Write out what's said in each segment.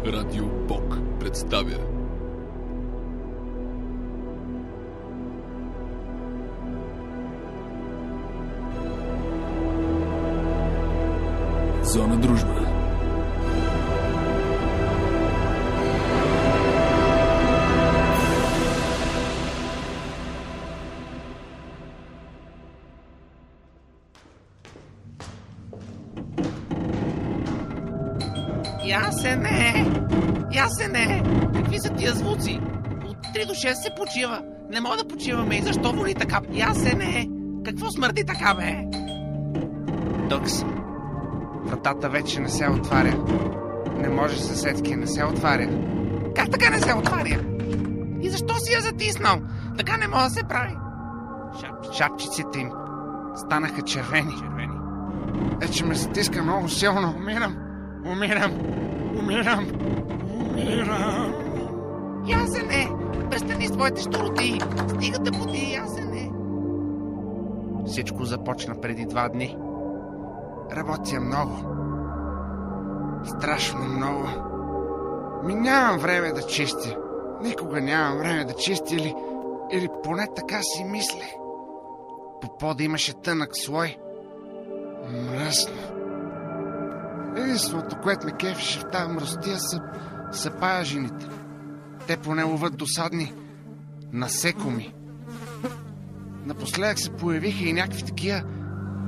Радио БОК представя Зона дружба. Ясене! Какви са тия звуци? От 3 до 6 се почива. Не мога да почиваме. И защо воли така? Ясене! Какво смърди така, бе? Тук съм. Вратата вече не се отваря. Не може, съседки, не се отваря. Как така не се отваря? И защо си я затиснал? Така не може да се прави. Шапчиците им станаха червени. Вече ме затиска много силно. Умирам. Ясене! Престани с твоите щуроти! Стига да буди, Ясене! Всичко започна преди 2 дни. Работя много. Страшно много. Нямам време да чистя. Никога нямам време да чистя или поне така си мислех. По пода имаше тънък слой. Мръсно. Единственото, което ме кефеше в тази мръстия са паяжините. Те поне ловят досадни насекоми. Напоследък се появиха и някакви такива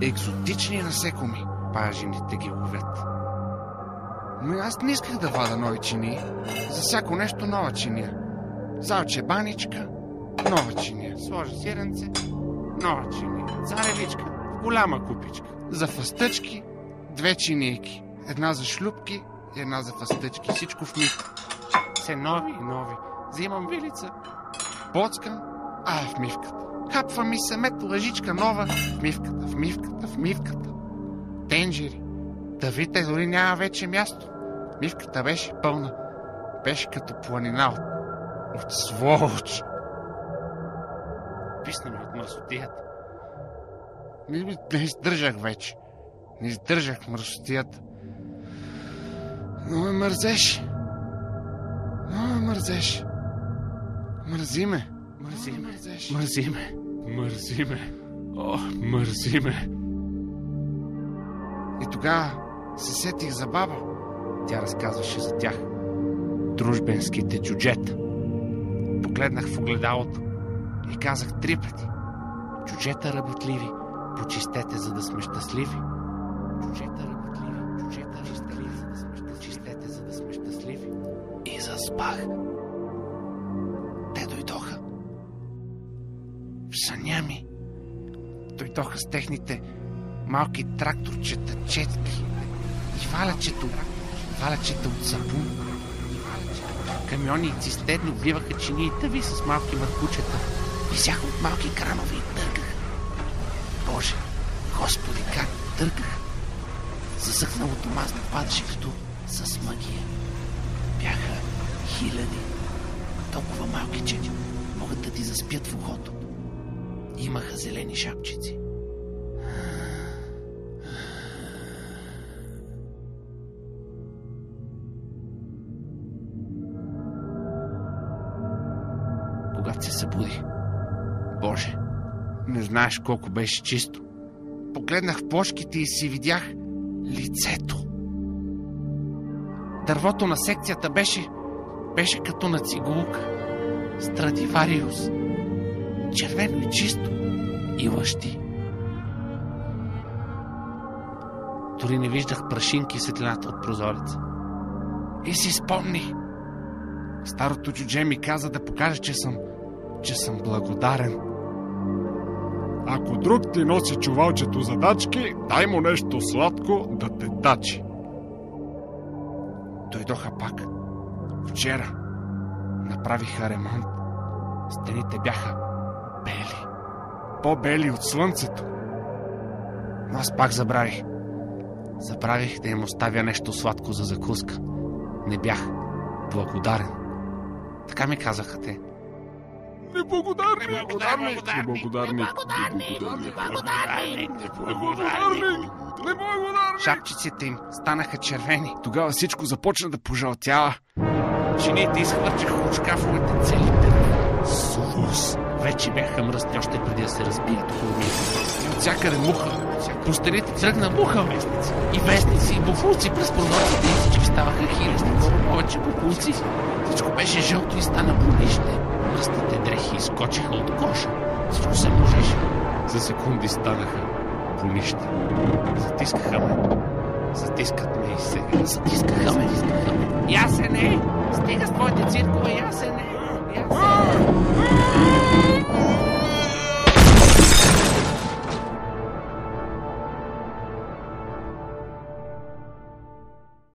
екзотични насекоми. Паяжините ги ловят. Но аз не исках да вада нови чинии. За всяко нещо нова чиния. Залче баничка, нова чиния. Сложа сиренце, нова чиния. Царевичка, голяма купичка. За фъстъчки 2 чинийки. Една за шлюпки и една за фъстъчки. Всичко в мивка. Все нови и нови. Взимам вилица, боцкам, в мивката. Хапва ми се лъжичка нова в мивката. Тенджери. Да видите, дори няма вече място. Мивката беше пълна. Беше като планина от сволоч. Писна ми от мръсотията. Не издържах вече. Не издържах мръсотията. Но ме мързеше. Мързи ме. Мързи ме. И тогава се сетих за баба. Тя разказваше за тях. Дружбенските джуджета. Погледнах в огледалото и казах 3 пъти. Джуджета работливи, почистете, за да сме щастливи. И заспах. Те дойдоха. В съня ми. Дойдоха с техните малки тракторчета, четки и валячета от сапун. Камиони и цистерни вливаха чинии тъви с малки мъркучета. Висяха от малки кранове и търгаха. Боже, Господи, как търгаха! Засъхналото масло падаше като с магия. Бяха хиляди. Толкова малки, че могат да ти заспят в ухото. Имаха зелени шапчици. Когато се събудих, Боже, не знаеш колко беше чисто. Погледнах в плошките и си видях лицето. Дървото на секцията беше като на цигулка. Страдивариус. Червено и чисто. И лъщи. Дори не виждах прашинки и светлината от прозореца. И си спомних. Старото джудже ми каза да покажа, че съм благодарен. Ако друг ти носи чувалчето за дачки, дай му нещо сладко да те дачи. Дойдоха пак. Вчера направиха ремонт. Стените бяха бели. По-бели от слънцето. Но аз пак забравих. Забравих да им оставя нещо сладко за закуска. Не бях благодарен. Така ми казаха те. Неблагодарни. Неблагодарник! Шапчиците им станаха червени. Тогава всичко започна да пожълтява. Чините изхвърчаха от шкафовете целите. Сувус! Вече бяха мръсни още преди да се разбият около них. И от всякъде муха. По стените тръгна муха вестници. И вестници, и буфулци през прозорците, и всички ставаха хилесници. Повече буфулци. Всичко беше жълто и стана болище. Мръсните дрехи изкочиха от коша. Всичко се можеше. За секунди станаха болище. Затискаха ме. Затискат ме и сега. Затискаха ме. Ясене! Стига с твоите циркове, Ясене! Ясене!